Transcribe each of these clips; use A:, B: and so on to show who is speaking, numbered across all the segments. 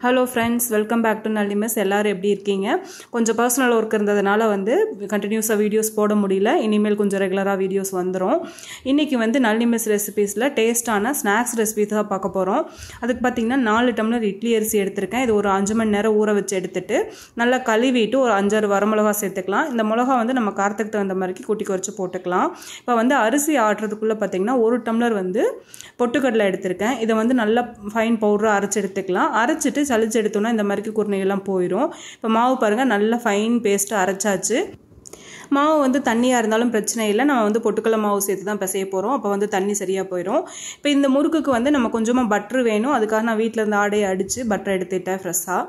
A: Hello friends, welcome back to நல்லிமிஸ். எல்லோரும் எப்படி இருக்கீங்க? கொஞ்சம் பர்சனல் ஒர்க் இருந்ததுனால கண்டினியூஸாக வீடியோஸ் போட முடியல. இனிமேல் கொஞ்சம் ரெகுலராக வீடியோஸ் வந்துடும். இன்றைக்கி நல்லிமிஸ் ரெசிபீஸில் டேஸ்ட்டான ஸ்நாக்ஸ் ரெசிபி தான் பார்க்க போகிறோம். அதுக்கு பார்த்திங்கன்னா 4 டம்ளர் இட்லி அரிசி எடுத்திருக்கேன். இது ஒரு 5 மணி நேரம் ஊற வச்சு எடுத்துட்டு நல்லா கழுவிட்டு ஒரு 5-6 வரமிளகா சேர்த்துக்கலாம். இந்த மிளகா நம்ம காரத்துக்கு தகுந்த மாதிரி கூட்டி குறைச்சி போட்டுக்கலாம். இப்போ அரிசி ஆட்டுறதுக்குள்ளே பார்த்திங்கன்னா 1 டம்ளர் பொட்டுக்கடலை எடுத்திருக்கேன். இதை நல்லா ஃபைன் பவுடராக அரைச்சி எடுத்துக்கலாம். அரைச்சிட்டு சளிச்சு எடுத்தோன்னா இந்த மாதிரி குருணையெல்லாம் போயிடும். இப்போ மாவு பாருங்கள், நல்லா ஃபைன் பேஸ்ட்டு அரைச்சாச்சு. மாவு தண்ணியாக இருந்தாலும் பிரச்சனை இல்லை. நம்ம பொட்டுக்கடலை மாவு சேர்த்து தான் பிசைய போகிறோம். அப்போ தண்ணி சரியாக போயிடும். இப்போ இந்த முறுக்குக்கு நம்ம கொஞ்சமாக பட்ரு வேணும். அதுக்காக நான் வீட்டில் இருந்து ஆடையை அடித்து பட்டர் எடுத்துட்டேன் ஃப்ரெஷ்ஷாக.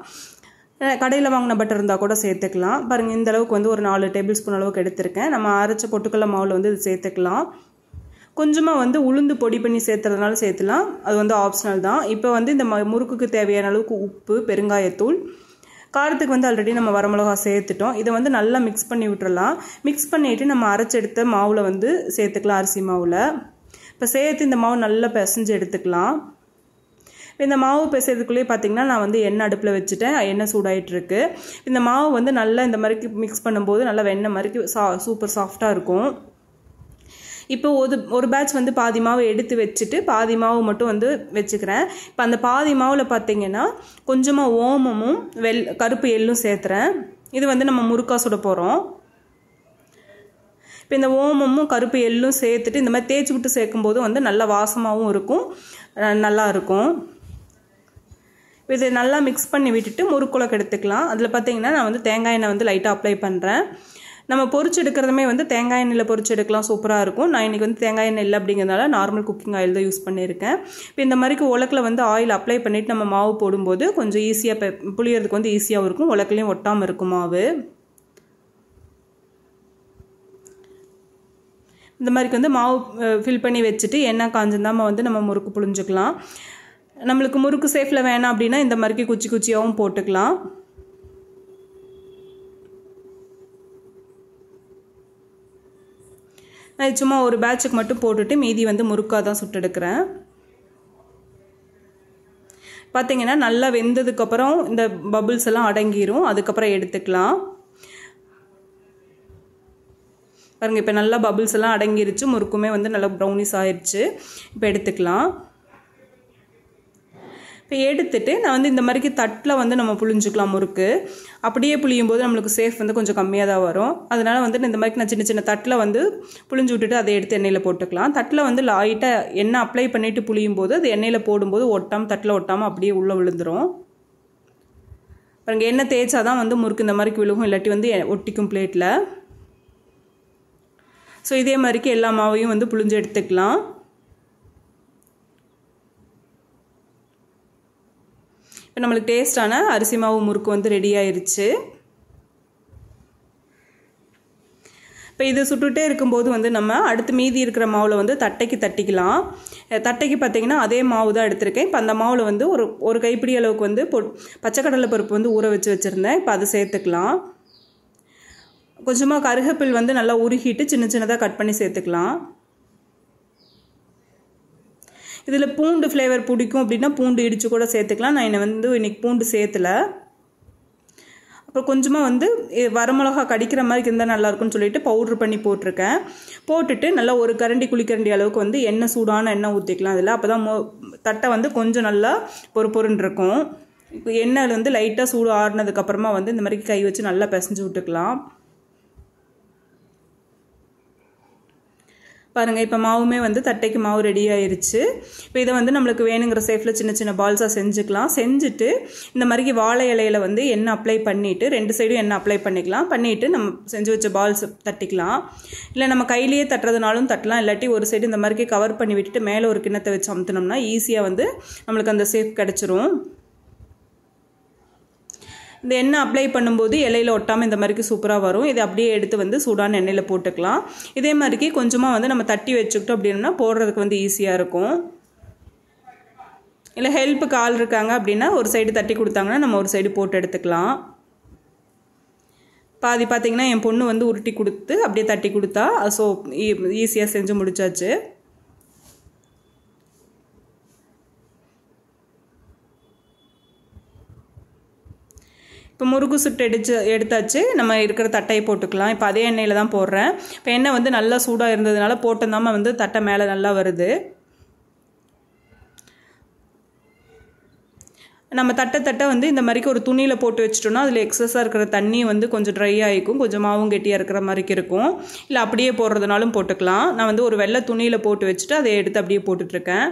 A: கடையில் வாங்கின பட்டர் இருந்தால் கூட சேர்த்துக்கலாம். பாருங்கள், இந்த அளவுக்கு ஒரு 4 டேபிள் ஸ்பூன் அளவுக்கு எடுத்திருக்கேன். நம்ம அரைச்ச பொட்டுக்கடலை மாவில் இது சேர்த்துக்கலாம். கொஞ்சமாக உளுந்து பொடி பண்ணி சேர்த்துறதுனால சேர்த்துலாம். அது ஆப்ஷனல் தான். இப்போ இந்த முறுக்குக்கு தேவையான அளவுக்கு உப்பு, பெருங்காயத்தூள், காரத்துக்கு ஆல்ரெடி நம்ம வரமிளகா சேர்த்துட்டோம். இதை நல்லா மிக்ஸ் பண்ணி விட்டுறலாம். மிக்ஸ் பண்ணிவிட்டு நம்ம அரைச்செடுத்த மாவில் சேர்த்துக்கலாம், அரிசி மாவில். இப்போ சேர்த்து இந்த மாவு நல்லா பிசைஞ்சு எடுத்துக்கலாம். இந்த மாவு பிசைறதுக்குள்ளேயே பார்த்திங்கன்னா நான் எண்ணெய் அடுப்பில் வச்சுட்டேன். எண்ணெய் சூடாயிட்ருக்கு. இந்த மாவு நல்லா இந்த மாதிரி மிக்ஸ் பண்ணும்போது நல்லா வெண்ணெய் மாதிரி சூப்பர் சாஃப்டாக இருக்கும். இப்போ ஒரு பேட்ச் பாதி மாவு எடுத்து வச்சுட்டு பாதி மாவு மட்டும் வச்சுக்கிறேன். இப்போ அந்த பாதி மாவில் பார்த்திங்கன்னா கொஞ்சமாக ஓமமும் கருப்பு எள்ளும் சேர்த்துறேன். இது நம்ம முறுக்கா சுட போகிறோம். இப்போ இந்த ஓமமும் கருப்பு எள்ளும் சேர்த்துட்டு இந்த மாதிரி தேய்ச்சி விட்டு சேர்க்கும்போது நல்ல வாசமாகவும் இருக்கும், நல்லா இருக்கும். இதை நல்லா மிக்ஸ் பண்ணி விட்டுட்டு முறுக்குலக்கு எடுத்துக்கலாம். அதில் பார்த்திங்கன்னா நான் தேங்காய் எண்ணெய் லைட்டாக அப்ளை பண்ணுறேன். நம்ம பொரிச்சு எடுக்கிறதுமே தேங்காய் எண்ணெயில் பொரிச்சு எடுக்கலாம், சூப்பராக இருக்கும். நான் இன்றைக்கி தேங்காய் எண்ணெய் இல்லை அப்படிங்கிறதுனால நார்மல் குக்கிங் ஆயில் தான் யூஸ் பண்ணியிருக்கேன். இப்போ இந்த மாதிரிக்கு உலக்கில் ஆயில் அப்ளை பண்ணிவிட்டு நம்ம மாவு போடும்போது கொஞ்சம் ஈஸியாக புளியறதுக்கு ஈஸியாகவும் இருக்கும். உலக்கிலையும் ஒட்டாமல் இருக்கும் மாவு. இந்த மாதிரிக்கு மாவு ஃபில் பண்ணி வச்சுட்டு எண்ணெய் காஞ்சிருந்தாமல் நம்ம முறுக்கு புழிஞ்சிக்கலாம். நம்மளுக்கு முறுக்கு சேஃபில் வேணாம் அப்படின்னா இந்த மாதிரிக்கு குச்சி குச்சியாகவும் போட்டுக்கலாம். நான் சும்மா ஒரு பேட்சுக்கு மட்டும் போட்டுட்டு மீதி முறுக்காக தான் சுட்டெடுக்கிறேன். பார்த்திங்கன்னா நல்லா வெந்ததுக்கப்புறம் இந்த பபுள்ஸ் எல்லாம் அடங்கிரும். அதுக்கப்புறம் எடுத்துக்கலாம். பாருங்கள், இப்போ நல்லா பபுள்ஸ் எல்லாம் அடங்கிருச்சு. முறுக்குமே நல்லா ப்ரௌனிஸ் ஆயிடுச்சு. இப்போ எடுத்துக்கலாம். இப்போ எடுத்துட்டு நான் இந்த மாதிரிக்கு தட்டில் நம்ம புழிஞ்சிக்கலாம் முறுக்கு. அப்படியே புளியும் போது நம்மளுக்கு சேஃப் கொஞ்சம் கம்மியாக தான் வரும். அதனால் இந்த மாதிரி நான் சின்ன சின்ன தட்டில் புழிஞ்சு விட்டுட்டு அதை எடுத்து எண்ணெயில் போட்டுக்கலாம். தட்டில் லைட்டாக எண்ணெய் அப்ளை பண்ணிவிட்டு புளியும் போது அது எண்ணெயில் போடும்போது தட்டில் ஒட்டாமல் அப்படியே உள்ளே விழுந்துடும். பாருங்க, எண்ணெய் தேய்ச்சா தான் முறுக்கு இந்த மாதிரிக்கு விழுகும், இல்லாட்டி ஒட்டிக்கும் பிளேட்டில். ஸோ இதே மாதிரிக்கு எல்லா மாவையும் புழிஞ்சு எடுத்துக்கலாம். இப்போ நம்மளுக்கு டேஸ்டான அரிசி மாவு முறுக்கு ரெடி ஆயிடுச்சு. இப்போ இது சுட்டுகிட்டே இருக்கும்போது நம்ம அடுத்து மீதி இருக்கிற மாவில் தட்டைக்கு தட்டிக்கலாம். தட்டைக்கு பார்த்திங்கன்னா அதே மாவு தான் எடுத்திருக்கேன். இப்போ அந்த மாவில் ஒரு கைப்பிடி அளவுக்கு பச்சைக்கடலை பருப்பு ஊற வச்சு வச்சுருந்தேன். இப்போ அதை சேர்த்துக்கலாம். கொஞ்சமாக கருகப்பில் நல்லா உருகிட்டு சின்ன சின்னதாக கட் பண்ணி சேர்த்துக்கலாம். இதில் பூண்டு ஃப்ளேவர் பிடிக்கும் அப்படின்னா பூண்டு இடித்து கூட சேர்த்துக்கலாம். நான் இன்னைக்கு பூண்டு சேர்த்துல. அப்புறம் கொஞ்சமாக வரமிளகா கடிக்கிற மாதிரி இருந்தால் நல்லாயிருக்குன்னு சொல்லிட்டு பவுட்ரு பண்ணி போட்டிருக்கேன். போட்டுட்டு நல்லா ஒரு கரண்டி குழிக்கரண்டி அளவுக்கு எண்ணெய், சூடான எண்ணெய் ஊற்றிக்கலாம். அதில் அப்போ தான் தட்டை கொஞ்சம் நல்லா பொறுன்னு இருக்கும். இப்போ எண்ணெய் லைட்டாக சூடு ஆறுனதுக்கப்புறமா இந்த மாதிரி கை வச்சு நல்லா பிசைஞ்சு விட்டுக்கலாம். பாருங்கள், இப்போ மாவுமே தட்டைக்கு மாவு ரெடி ஆயிடுச்சு. இப்போ இதை நம்மளுக்கு வேணுங்கிற சேஃபில் சின்ன சின்ன பால்ஸாக செஞ்சுக்கலாம். செஞ்சுட்டு இந்த மாதிரி வாழை இலையில் எண்ணெய் அப்ளை பண்ணிவிட்டு 2 சைடும் எண்ணெய் அப்ளை பண்ணிவிட்டு நம்ம செஞ்சு வச்ச பால்ஸ் தட்டிக்கலாம். இல்லை நம்ம கையிலேயே தட்டுறதுனாலும் தட்டலாம். இல்லாட்டி ஒரு சைடு இந்த மாதிரி கவர் பண்ணி விட்டுட்டு மேலே ஒரு கிண்ணத்தை வச்சு அமுத்தினோம்னா ஈஸியாக நம்மளுக்கு அந்த சேஃப் கிடச்சிரும். இந்த எண்ணெய் அப்ளை பண்ணும்போது இலையில் ஒட்டாமல் இந்த மாதிரிக்கு சூப்பராக வரும். இதை அப்படியே எடுத்து சூடான எண்ணெயில் போட்டுக்கலாம். இதே மாதிரிக்கு கொஞ்சமாக நம்ம தட்டி வச்சுக்கிட்டோம் அப்படின்னா போடுறதுக்கு ஈஸியாக இருக்கும். இல்லை ஹெல்ப்புக்கு ஆள் இருக்காங்க அப்படின்னா ஒரு சைடு தட்டி கொடுத்தாங்கன்னா நம்ம ஒரு சைடு போட்டு எடுத்துக்கலாம். பாதி பார்த்திங்கன்னா என் பொண்ணு உருட்டி கொடுத்து அப்படியே தட்டி கொடுத்தா. ஸோ ஈஸியாக செஞ்சு முடிச்சாச்சு. இப்போ முறுக்கு சுட்டு எடுத்தாச்சு. நம்ம இருக்கிற தட்டையை போட்டுக்கலாம். இப்போ அதே எண்ணெயில் தான் போடுறேன். இப்போ எண்ணெய் வந்து நல்லா சூடாக இருந்ததுனால போட்டோம்னா வந்து தட்டை மேலே நல்லா வருது. நம்ம தட்டை வந்து இந்த மாதிரிக்கு ஒரு துணியில் போட்டு வச்சிட்டோம்னா அதில் எக்ஸஸாக இருக்கிற தண்ணி வந்து கொஞ்சம் ட்ரை ஆகிக்கும், கொஞ்சம் மாவும் கெட்டியாக இருக்கிற மாதிரிக்கு இருக்கும். இல்லை அப்படியே போடுறதுனாலும் போட்டுக்கலாம். நான் வந்து ஒரு வெள்ளை துணியில் போட்டு வச்சுட்டு அதை எடுத்து அப்படியே போட்டுட்ருக்கேன்.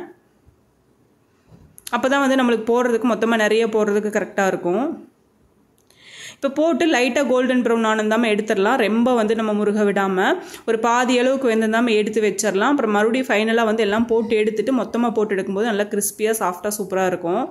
A: அப்போ தான் வந்து நம்மளுக்கு போடுறதுக்கு மொத்தமாக நிறைய போடுறதுக்கு கரெக்டாக இருக்கும். இப்போ போட்டு லைட்டாக கோல்டன் ப்ரௌன் ஆனந்தாமல் எடுத்துடலாம். ரொம்ப வந்து நம்ம முருக விடாமல் ஒரு பாதி அளவுக்கு வெந்தாமல் எடுத்து வச்சிடலாம். அப்புறம் மறுபடியும் ஃபைனலாக வந்து எல்லாம் போட்டு எடுத்துட்டு மொத்தமாக போட்டு எடுக்கும்போது நல்லா கிறிஸ்பியாக சாஃப்டாக சூப்பராக இருக்கும்.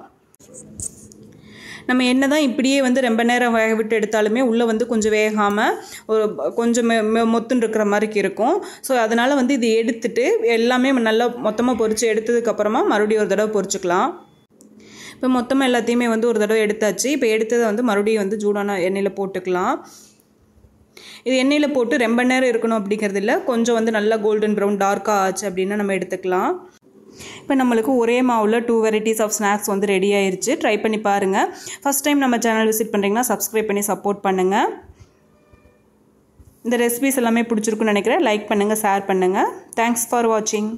A: நம்ம என்ன தான் இப்படியே வந்து ரொம்ப நேரம் வேக விட்டு எடுத்தாலுமே உள்ளே வந்து கொஞ்சம் வேகாமல் ஒரு கொஞ்சம் மொத்துன்னு இருக்கிற மாதிரி இருக்கும். ஸோ அதனால் வந்து இது எடுத்துட்டு எல்லாமே நல்லா மொத்தமாக பொரித்து எடுத்ததுக்கப்புறமா மறுபடியும் ஒரு தடவை பொரிச்சுக்கலாம். இப்போ மொத்தமாக எல்லாத்தையுமே வந்து ஒரு தடவை எடுத்தாச்சு. இப்போ எடுத்ததை வந்து மறுபடியும் வந்து சூடான எண்ணெயில் போட்டுக்கலாம். இது எண்ணெயில் போட்டு ரொம்ப நேரம் இருக்கணும் அப்படிங்கிறது இல்லை. கொஞ்சம் வந்து நல்லா கோல்டன் ப்ரௌன் டார்க்காக ஆச்சு அப்படின்னா நம்ம எடுத்துக்கலாம். இப்போ நம்மளுக்கு ஒரே மாவில் 2 வெரைட்டிஸ் ஆஃப் ஸ்நாக்ஸ் வந்து ரெடி ஆயிருச்சு. ட்ரை பண்ணி பாருங்கள். ஃபஸ்ட் டைம் நம்ம சேனல் விசிட் பண்ணுறீங்கன்னா சப்ஸ்கிரைப் பண்ணி சப்போர்ட் பண்ணுங்கள். இந்த ரெசிபிஸ் எல்லாமே பிடிச்சிருக்குன்னு நினைக்கிறேன். லைக் பண்ணுங்கள், ஷேர் பண்ணுங்கள். தேங்க்ஸ் ஃபார் வாட்சிங்.